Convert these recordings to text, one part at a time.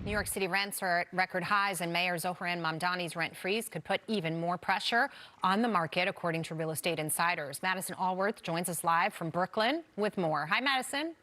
New York City rents are at record highs, and Mayor Zohran Mamdani's rent freeze could put even more pressure on the market, according to real estate insiders. Madison Allworth joins us live from Brooklyn with more. Hi, Madison.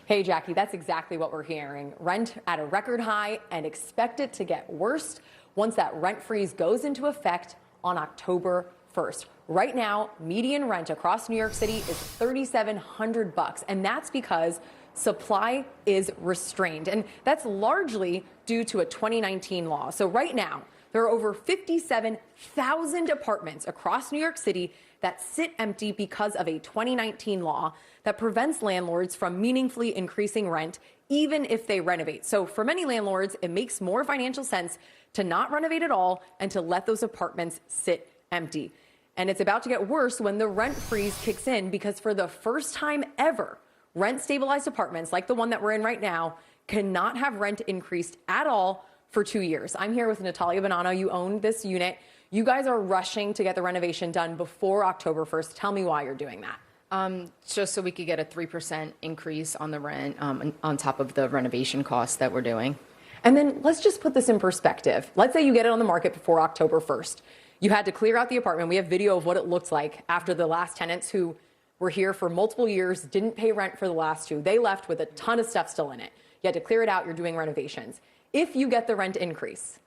Hey, Jackie, that's exactly what we're hearing. Rent at a record high and expect it to get worse once that rent freeze goes into effect on October 1st. Right now, median rent across New York City is $3,700, and that's because supply is restrained. And that's largely due to a 2019 law. So right now, there are over 57,000 apartments across New York City that sit empty because of a 2019 law that prevents landlords from meaningfully increasing rent, even if they renovate. So for many landlords, it makes more financial sense to not renovate at all and to let those apartments sit empty. And it's about to get worse when the rent freeze kicks in, because for the first time ever, rent-stabilized apartments like the one that we're in right now cannot have rent increased at all for 2 years. I'm here with Natalia Bonanno. You own this unit. You guys are rushing to get the renovation done before October 1st. Tell me why you're doing that. Just so we could get a 3% increase on the rent on top of the renovation costs that we're doing. And then let's just put this in perspective. Let's say you get it on the market before October 1st. You had to clear out the apartment. We have video of what it looked like after the last tenants who were here for multiple years, didn't pay rent for the last two. They left with a ton of stuff still in it. You had to clear it out. You're doing renovations. If you get the rent increase,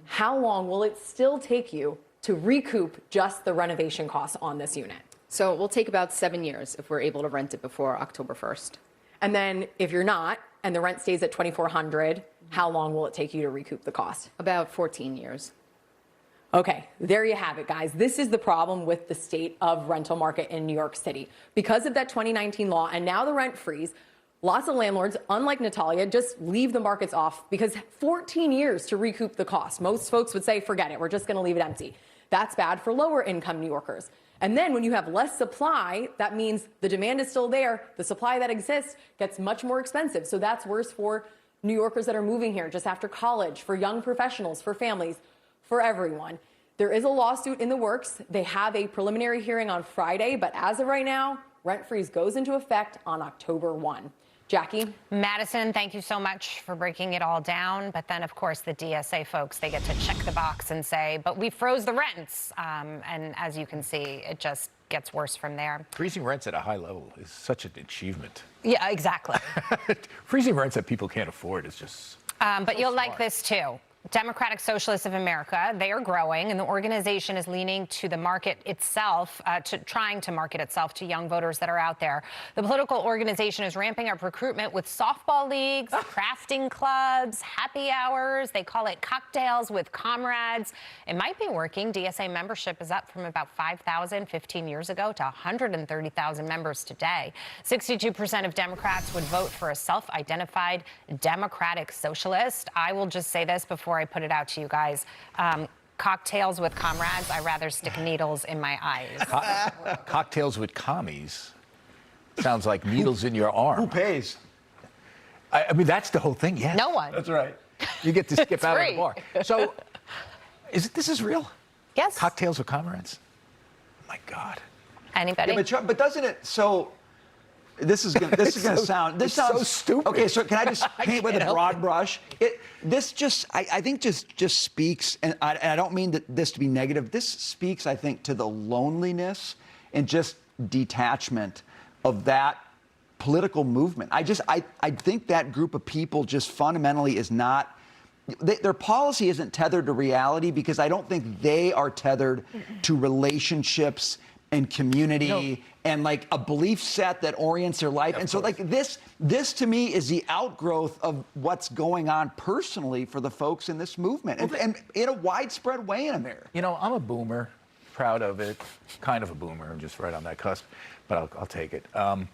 how long will it still take you to recoup just the renovation costs on this unit? So it will take about 7 years if we're able to rent it before October 1st. And then if you're not, and the rent stays at $2,400, how long will it take you to recoup the cost? About 14 years. Okay, there you have it, guys. This is the problem with the state of rental market in New York City. Because of that 2019 law and now the rent freeze, lots of landlords, unlike Natalia, just leave the markets off because 14 years to recoup the cost. Most folks would say, forget it, we're just gonna leave it empty. That's bad for lower income New Yorkers. And then when you have less supply, that means the demand is still there. The supply that exists gets much more expensive. So that's worse for New Yorkers that are moving here just after college, for young professionals, for families, for everyone. There is a lawsuit in the works. They have a preliminary hearing on Friday, but as of right now, rent freeze goes into effect on October 1. Jackie? Madison, thank you so much for breaking it all down. But then, of course, the DSA folks, they get to check the box and say, but we froze the rents. And as you can see, it just gets worse from there. Freezing rents at a high level is such an achievement. Yeah, exactly. Freezing rents that people can't afford is just but so you'll smart. like this, too. Democratic Socialists of America, they are growing, and the organization is leaning to the market itself, trying to market itself to young voters that are out there. The political organization is ramping up recruitment with softball leagues, crafting clubs, happy hours. They call it cocktails with comrades. It might be working. DSA membership is up from about 5,000 15 years ago to 130,000 members today. 62% of Democrats would vote for a self-identified Democratic Socialist. I will just say this before I put it out to you guys. Cocktails with comrades, I rather stick needles in my eyes. Cocktails with commies sounds like needles in your arm. Who pays? I mean, that's the whole thing, yeah. No one. That's right. You get to skip It's out of free. the bar. So, this is real? Yes. Cocktails with comrades? My God. Anybody? Yeah, but doesn't it? So this is gonna sound. This it's sounds so stupid. Okay, so can I just paint with can't a help broad it. brush? I think just speaks, and I don't mean this to be negative. This speaks, I think, to the loneliness and just detachment of that political movement. I think that group of people just fundamentally is not. Their policy isn't tethered to reality, because I don't think they are tethered to relationships and community and like a belief set that orients their life. And so like this to me is the outgrowth of what's going on personally for the folks in this movement, and in a widespread way in America. You know, I'm a boomer, proud of it, kind of a boomer. I'm just right on that cusp, but I'll take it. And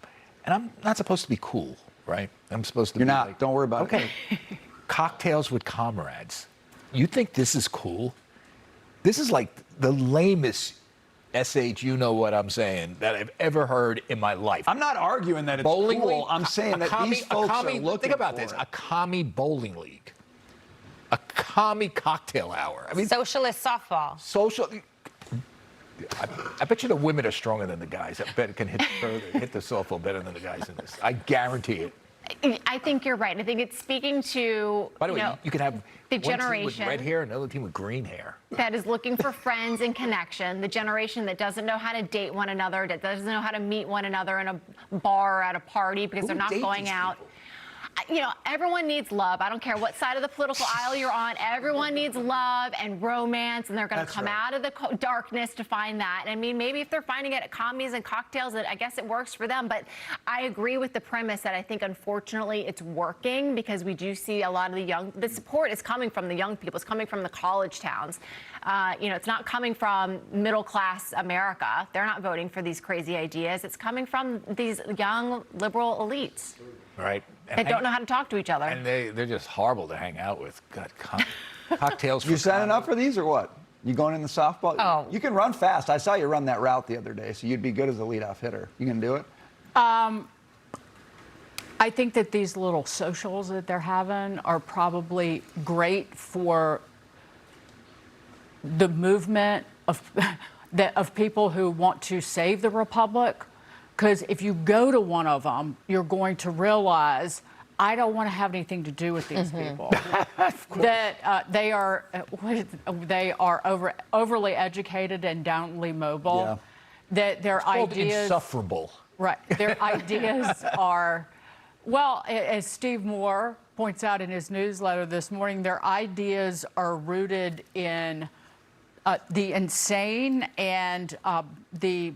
I'm not supposed to be cool, right? I'm supposed to You're be not. like, Don't worry about it. Okay. Cocktails with comrades. You think this is cool? This is like the lamest you know what I'm saying, that I've ever heard in my life. I'm not arguing that it's Bowling cool. league? I'm saying that these folks are looking think about for this, it. a commie bowling league. A commie cocktail hour. I mean, Socialist softball. social. I bet you the women are stronger than the guys. I bet it can hit the softball better than the guys in this. I guarantee it. I think you're right. I think it's speaking to, By the way, you could have the one team with generation red hair and another team with green hair. that is looking for friends and connection, the generation that doesn't know how to date one another, that doesn't know how to meet one another in a bar or at a party because they're not going out. You know, everyone needs love. I don't care what side of the political aisle you're on. Everyone needs love and romance, and they're going to come out of the darkness to find that. I mean, maybe if they're finding it at commies and cocktails, I guess it works for them. But I agree with the premise that I think, unfortunately, it's working because we do see a lot of the support is coming from the young people. It's coming from the college towns. You know, it's not coming from middle-class America. They're not voting for these crazy ideas. It's coming from these young liberal elites. Right. They don't know how to talk to each other. And they're just horrible to hang out with. God, cocktails for You signing up for these or what? You going in the softball? Oh. You can run fast. I saw you run that route the other day, so you'd be good as a leadoff hitter. You can do it? I think that these little socials that they're having are probably great for the movement of people who want to save the republic. Because if you go to one of them, you're going to realize I don't want to have anything to do with these people. That they are overly educated and downly mobile. Yeah. That their ideas insufferable. Right. Their ideas are, well, as Steve Moore points out in his newsletter this morning, their ideas are rooted in the insane and the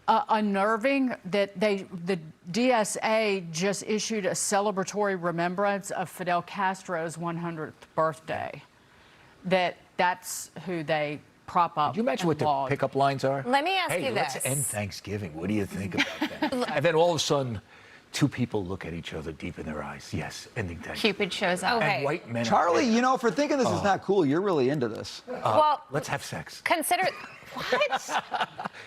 unnerving. That the DSA just issued a celebratory remembrance of Fidel Castro's 100th birthday. That's who they prop up. Can you imagine what the laud. pickup lines are? Let me ask hey, you let's this. end Thanksgiving. What do you think about that? And then all of a sudden, two people look at each other deep in their eyes. Yes, ending Thanksgiving. Cupid shows up. Okay. And white men. Charlie, you know, for thinking this is not cool, you're really into this. Well, Let's have sex. consider what?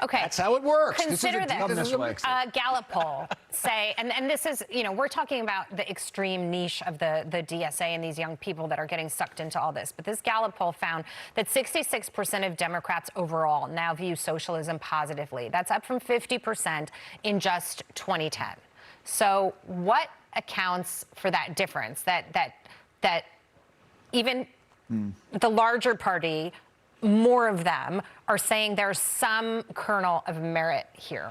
Okay. That's how it works. Consider this is this. a mixer. Gallup poll say, and this is, you know, we're talking about the extreme niche of the DSA and these young people that are getting sucked into all this. But this Gallup poll found that 66% of Democrats overall now view socialism positively. That's up from 50% in just 2010. So what accounts for that difference? That even the larger party, more of them are saying there's some kernel of merit here.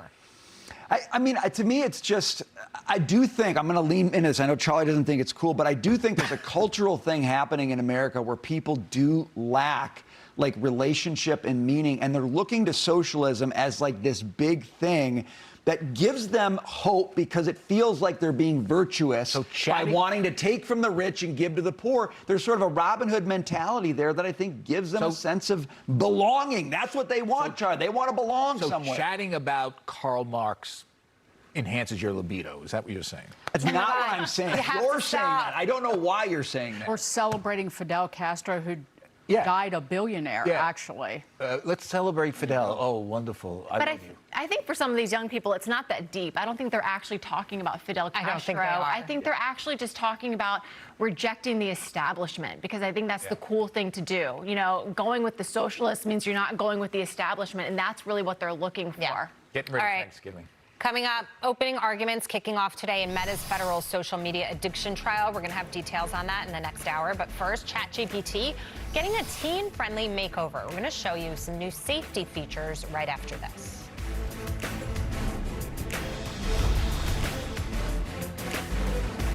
I mean, to me, it's just, I do think, I'm going to lean into this. I know Charlie doesn't think it's cool, but I do think there's a cultural thing happening in America where people do lack like relationship and meaning, and they're looking to socialism as like this big thing that gives them hope because it feels like they're being virtuous by wanting to take from the rich and give to the poor. There's sort of a Robin Hood mentality there that I think gives them a sense of belonging. That's what they want, Charlie. They want to belong somewhere. Chatting about Karl Marx enhances your libido. Is that what you're saying? That's not what I'm saying. You're saying that. I don't know why you're saying that. Or celebrating Fidel Castro, who Yeah. died a billionaire, Yeah. actually. Let's celebrate Fidel. Oh, wonderful. I But love you. I think for some of these young people, it's not that deep. I don't think they're actually talking about Fidel Castro. I don't think they are. I think they're actually just talking about rejecting the establishment, because I think that's the cool thing to do. You know, going with the socialists means you're not going with the establishment, and that's really what they're looking for. Yeah. Getting ready All for right. Thanksgiving. Coming up, opening arguments kicking off today in Meta's federal social media addiction trial. We're going to have details on that in the next hour. But first, ChatGPT getting a teen-friendly makeover. We're going to show you some new safety features right after this.